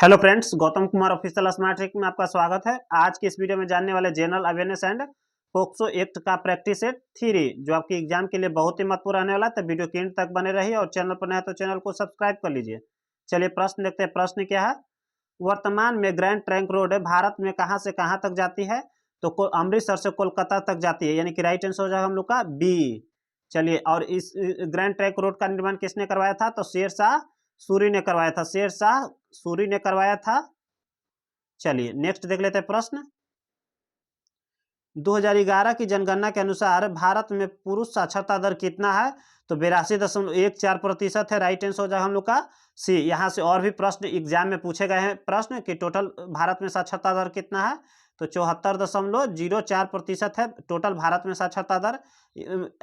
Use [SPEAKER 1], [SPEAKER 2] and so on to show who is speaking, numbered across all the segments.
[SPEAKER 1] Hello friends, Gautam Kumar official smart trick में आपका स्वागत है। आज की इस वीडियो में जानने वाले general awareness and POCSO act का प्रैक्टिस सेट थ्योरी, जो आपके एग्जाम के लिए बहुत ही महत्वपूर्ण रहने वाला है। तो वीडियो के एंड तक बने रहिए और चैनल पर नया है तो चैनल को सब्सक्राइब कर लीजिए। चलिए प्रश्न देखते हैं। प्रश्न क्या है? वर्तमान में ग्रैंड ट्रंक रोड भारत में कहाँ से कहाँ तक जाती है? तो अमृतसर से कोलकाता तक जाती है, यानी कि राइट आंसर हो जाएगा हम लोग का बी। चलिए, और इस ग्रैंड ट्रंक रोड का निर्माण किसने करवाया था? तो शेरशाह सूरी ने करवाया था। शेरशाह सूरी ने करवाया था। चलिए नेक्स्ट देख लेते हैं प्रश्न। 2011 की जनगणना के अनुसार भारत में पुरुष साक्षरता दर कितना है? तो 82.14% है। राइट आंसर हो जाएगा हम लोग का सी। यहाँ से और भी प्रश्न एग्जाम में पूछे गए हैं प्रश्न कि टोटल भारत में साक्षरता दर कितना है? तो 74.04% है टोटल भारत में साक्षरता दर।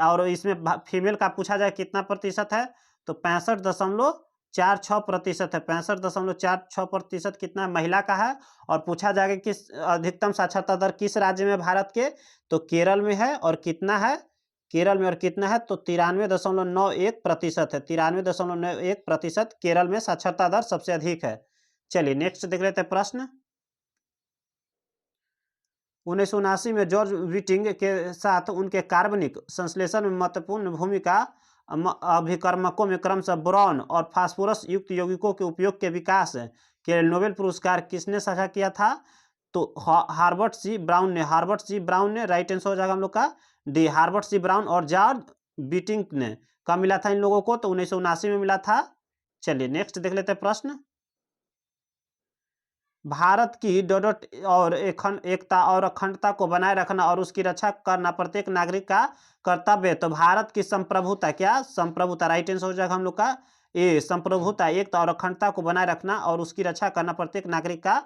[SPEAKER 1] और इसमें फीमेल का पूछा जाए कितना प्रतिशत है? तो 65.46% है। 65.46% कितना महिला का है। और पूछा जाएगा किस अधिकतम साक्षरता दर किस राज्य में भारत के? तो केरल में है। और कितना है केरल में? और कितना है? तो 93.91% है। 93.91% केरल में साक्षरता दर सबसे अधिक है। चलिए नेक्स्ट देख लेते हैं प्रश्न। 1979 में जॉर्ज व्हिटिंग के साथ उनके कार्बनिक संश्लेषण में महत्वपूर्ण भूमिका अभिकर्मकों में क्रमशः बोरॉन और फास्फोरस युक्त यौगिकों के उपयोग के विकास के नोबेल पुरस्कार किसने साझा किया था? तो हार्बर्ट सी ब्राउन ने। राइट आंसर हो जाएगा हम लोग का डी, हार्बर्ट सी ब्राउन और जॉर्ज व्हिटिंग ने। कब मिला था इन लोगों को? तो 1979 में मिला था। चलिए नेक्स्ट देख लेते हैं प्रश्न। भारत की डोडोट और एकता और अखंडता को बनाए रखना और उसकी रक्षा करना प्रत्येक नागरिक का कर्तव्य है। तो भारत की संप्रभुता, क्या संप्रभुता? राइट आंसर हो जाएगा हम लोग का ए, संप्रभुता, एकता और अखंडता को बनाए रखना और उसकी रक्षा करना प्रत्येक नागरिक का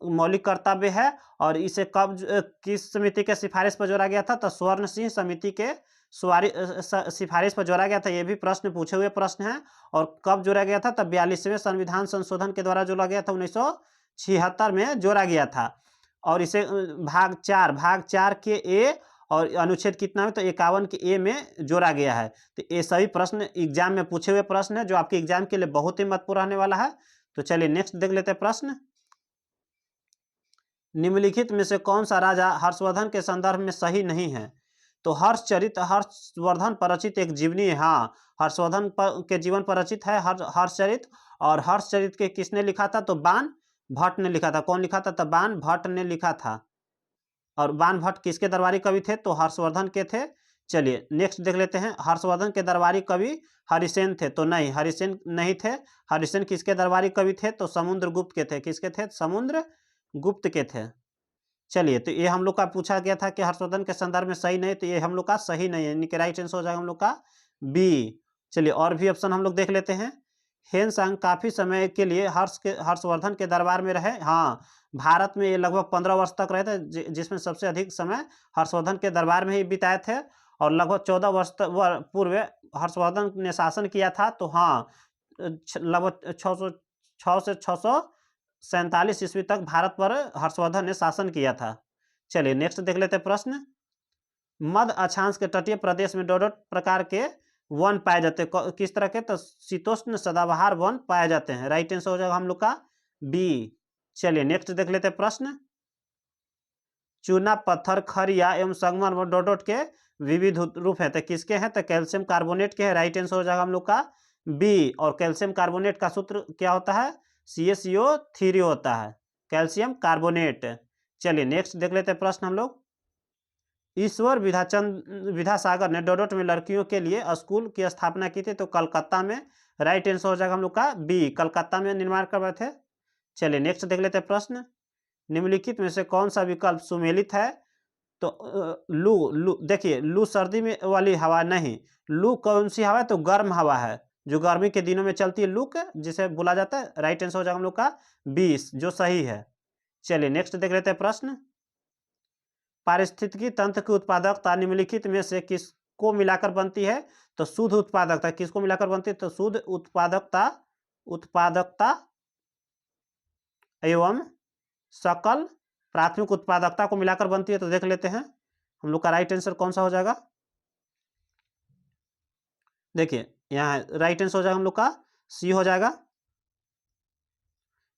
[SPEAKER 1] मौलिक कर्तव्य है। और इसे कब किस समिति के सिफारिश पर जोड़ा गया था? तो स्वर्ण सिंह समिति के सिफारिश पर जोड़ा गया था। ये भी प्रश्न पूछे हुए प्रश्न है। और कब जोड़ा गया था? तब 42वें संविधान संशोधन के द्वारा जोड़ा गया था। 1976 में जोड़ा गया था। और इसे भाग चार के ए और अनुच्छेद कितना में? तो 51 के ए में जोड़ा गया है। तो ये सभी प्रश्न एग्जाम में पूछे हुए प्रश्न है, जो आपके एग्जाम के लिए बहुत ही महत्वपूर्ण रहने वाला है। तो चलिए नेक्स्ट देख लेते हैं प्रश्न। निम्नलिखित में से कौन सा राजा हर्षवर्धन के संदर्भ में सही नहीं है? तो हर्षवर्धन पर रचित एक जीवनी है। हाँ, हर्षवर्धन के जीवन पर रचित है हर्षचरित। और हर्षचरित के किसने लिखा था? तो बाण भट्ट ने लिखा था। कौन लिखा था? तो बाण भट्ट ने लिखा था। और बाण भट्ट किसके दरबारी कवि थे? तो हर्षवर्धन के थे। चलिए नेक्स्ट देख लेते हैं। हर्षवर्धन के दरबारी कवि हरिसेन थे? तो नहीं, हरिसेन नहीं थे। हरिसेन किसके दरबारी कवि थे? तो समुद्रगुप्त के थे। किसके थे? समुद्र गुप्त के थे। चलिए, तो ये हम लोग का पूछा गया था कि हर्षवर्धन के संदर्भ में सही नहीं, तो ये हम लोग का सही नहीं है, यानी कि राइट आंसर हो जाएगा हम लोग का बी। चलिए और भी ऑप्शन हम लोग देख लेते हैं। हेनसांग काफी समय के लिए हर्षवर्धन के दरबार में रहे। हाँ, भारत में ये लगभग 15 वर्ष तक रहे थे, जिसमें सबसे अधिक समय हर्षवर्धन के दरबार में ही बिताए थे। और लगभग 14 वर्ष पूर्व हर्षवर्धन ने शासन किया था। तो हाँ, लगभग 647 ईस्वी तक भारत पर हर्षवर्धन ने शासन किया था। चलिए नेक्स्ट देख लेते हैं प्रश्न। मध्य अक्षांश के तटीय प्रदेश में डोडोट प्रकार के वन पाए जाते हैं। किस तरह के? तो शीतोष्ण सदाबहार वन पाए जाते हैं। राइट आंसर हो जाएगा हम लोग का बी। चलिए नेक्स्ट देख लेते हैं प्रश्न। चूना, पत्थर, खरिया एवं संगमरमर डोडोट के विविध रूप है। तो किसके हैं? तो कैल्शियम कार्बोनेट के हैं। राइट आंसर हो जाएगा हम लोग का बी। और कैल्शियम कार्बोनेट का सूत्र क्या होता है? CaCO3 होता है, कैल्शियम कार्बोनेट। चलिए नेक्स्ट देख लेते हैं प्रश्न हम लोग। ईश्वर विद्यासागर ने डोडोट में लड़कियों के लिए स्कूल की स्थापना की थी। तो कलकत्ता में। राइट आंसर हो जाएगा हम लोग का बी, कलकत्ता में निर्माण करवाए थे। चलिए नेक्स्ट देख लेते हैं प्रश्न। निम्नलिखित में से कौन सा विकल्प सुमेलित है? तो लू देखिए, लू सर्दी में वाली हवा नहीं। लू कौन सी हवा है? तो गर्म हवा है, जो गर्मी के दिनों में चलती है, लू जिसे बोला जाता है। राइट आंसर हो जाएगा हम लोग का 20, जो सही है। चलिए नेक्स्ट देख लेते हैं प्रश्न। पारिस्थितिकी तंत्र की उत्पादकता निम्नलिखित में से किसको मिलाकर बनती है? तो शुद्ध उत्पादकता किसको मिलाकर बनती है? तो शुद्ध उत्पादकता एवं सकल प्राथमिक उत्पादकता को मिलाकर बनती है। तो देख लेते हैं हम लोग का राइट आंसर कौन सा हो जाएगा। देखिए यहाँ राइट आंसर हो जाएगा हम लोग का सी हो जाएगा।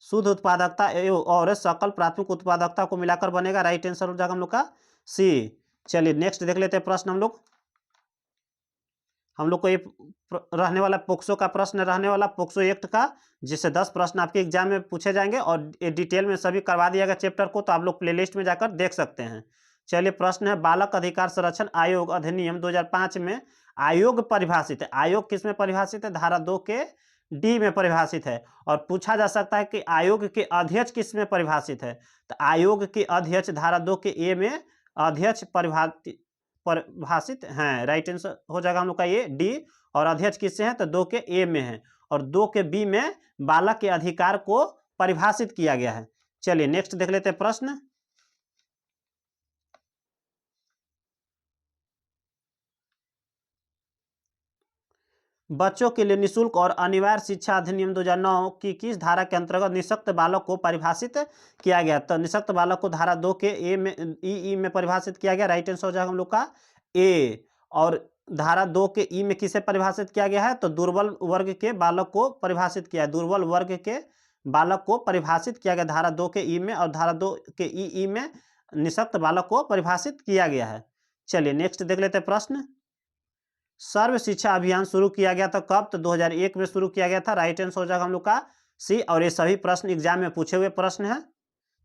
[SPEAKER 1] शुद्ध उत्पादकता और सकल प्राथमिक उत्पादकता को मिलाकर बनेगा, राइट आंसर हो जाएगा हम लोग का सी। चलिए नेक्स्ट देख लेते हैं प्रश्न हम लोग को ये रहने वाला पोक्सो का प्रश्न रहने वाला, पोक्सो एक्ट का, जिससे 10 प्रश्न आपके एग्जाम में पूछे जाएंगे और ये डिटेल में सभी करवा दिया गया चैप्टर को, तो आप लोग प्लेलिस्ट में जाकर देख सकते हैं। चलिए प्रश्न है, बालक अधिकार संरक्षण आयोग अधिनियम 2005 में आयोग परिभाषित है। आयोग किस में परिभाषित है? धारा 2 के डी में परिभाषित है। और पूछा जा सकता है कि आयोग के अध्यक्ष किस में परिभाषित है? तो आयोग के अध्यक्ष धारा 2 के ए में अध्यक्ष परिभाषित हैं, राइट आंसर हो जाएगा हम लोग का ये डी। और अध्यक्ष किससे है? तो 2 के ए में है। और 2 के बी में बालक के अधिकार को परिभाषित किया गया है। चलिए नेक्स्ट देख लेते हैं प्रश्न। बच्चों के लिए निःशुल्क और अनिवार्य शिक्षा अधिनियम 2009 की किस धारा के अंतर्गत निःशक्त बालक को परिभाषित किया गया? तो निःशक्त बालक को धारा 2 के ए में ई में परिभाषित किया गया, राइट आंसर हो जाएगा हम लोग का ए। और धारा 2 के ई में किसे परिभाषित किया गया है? तो दुर्बल वर्ग के बालक को परिभाषित किया है। दुर्बल वर्ग के बालक को परिभाषित किया गया धारा 2 के ई में, और धारा 2 के ई में निःशक्त बालक को परिभाषित किया गया है। चलिए नेक्स्ट देख लेते हैं प्रश्न। सर्व शिक्षा अभियान शुरू किया गया था कब? तो 2001 में शुरू किया गया था, राइट आंसर हो जाएगा हम लोग का सी। और ये सभी प्रश्न एग्जाम में पूछे हुए प्रश्न हैं।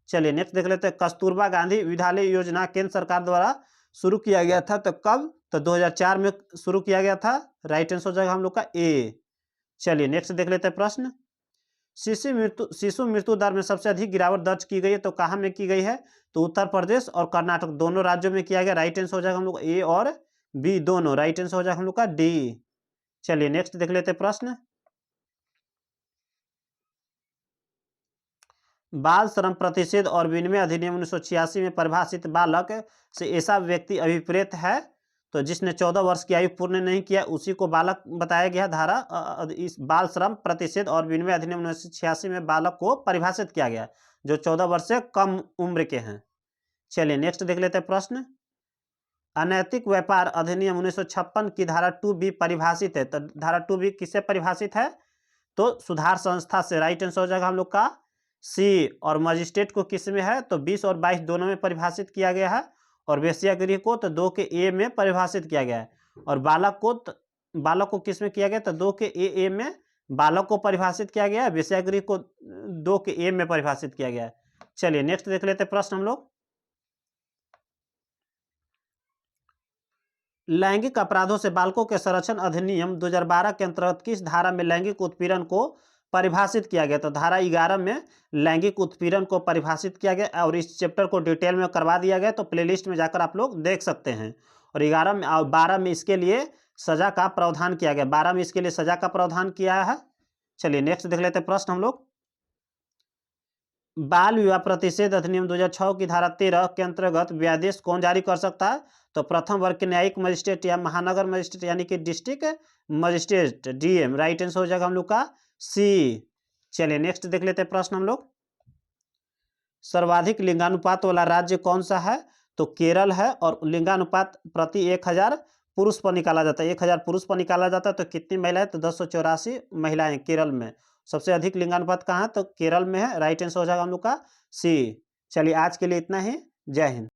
[SPEAKER 1] चलिए नेक्स्ट देख लेते हैं। कस्तूरबा गांधी विद्यालय योजना केंद्र सरकार द्वारा शुरू किया गया था, तो कब? तो 2004 में शुरू किया गया था, राइट आंसर हो जाएगा हम लोग का ए। चलिए नेक्स्ट देख लेते हैं प्रश्न। शिशु मृत्यु दर में सबसे अधिक गिरावट दर्ज की गई है, तो कहाँ में की गई है? तो उत्तर प्रदेश और कर्नाटक दोनों राज्यों में किया गया, राइट आंसर हो जाएगा हम लोग ए और बी दोनों, राइट आंसर हो जाएगा हम लोग का डी। चलिए नेक्स्ट देख लेते हैं प्रश्न। बाल श्रम प्रतिषेध और विनिमय अधिनियम 1986 में परिभाषित बालक से ऐसा व्यक्ति अभिप्रेत है तो जिसने 14 वर्ष की आयु पूर्ण नहीं किया, उसी को बालक बताया गया। धारा इस बाल श्रम प्रतिषेध और विनिमय अधिनियम 1986 में बालक को परिभाषित किया गया जो 14 वर्ष से कम उम्र के हैं। चलिए नेक्स्ट देख लेते हैं प्रश्न। अनैतिक व्यापार अधिनियम 1956 की धारा 2B परिभाषित है, तो धारा 2B किससे परिभाषित है? तो सुधार संस्था से, राइट आंसर हो जाएगा हम लोग का सी। और मजिस्ट्रेट को किस में है? तो 20 और 22 दोनों में परिभाषित किया गया है। और वेश्यागृह को तो 2 के ए में परिभाषित किया गया है। और बालक को किस में किया गया? तो 2 के ए में बालक को परिभाषित किया गया है। वेश्यागृह को 2 के ए में परिभाषित किया गया है। चलिए नेक्स्ट देख लेते हैं प्रश्न हम लोग। लैंगिक अपराधों से बालकों के संरक्षण अधिनियम 2012 के अंतर्गत किस धारा में लैंगिक उत्पीड़न को परिभाषित किया गया? तो धारा 11 में लैंगिक उत्पीड़न को परिभाषित किया गया और इस चैप्टर को डिटेल में करवा दिया गया, तो प्लेलिस्ट में जाकर आप लोग देख सकते हैं। और 11 में और 12 में इसके लिए सजा का प्रावधान किया गया, 12 में इसके लिए सजा का प्रावधान किया है। चलिए नेक्स्ट देख लेते हैं प्रश्न हम लोग। बाल विवाह प्रतिषेध अधिनियम 2006 की धारा 13 के अंतर्गत व्यादेश कौन जारी कर सकता है? तो प्रथम वर्ग के न्यायिक मजिस्ट्रेट या महानगर मजिस्ट्रेट यानी कि district magistrate DM, right answer हो जाएगा हम लोग का सी। चलिए नेक्स्ट देख लेते हैं प्रश्न हम लोग। सर्वाधिक लिंगानुपात वाला राज्य कौन सा है? तो केरल है। और लिंगानुपात प्रति 1000 पुरुष पर निकाला जाता है, 1000 पुरुष पर निकाला जाता है, तो कितनी महिलाएं? तो 284 महिलाएं केरल में। सबसे अधिक लिंगानुपात कहाँ है? तो केरल में है, राइट आंसर हो जाएगा हम लोग का सी। चलिए आज के लिए इतना ही, जय हिंद।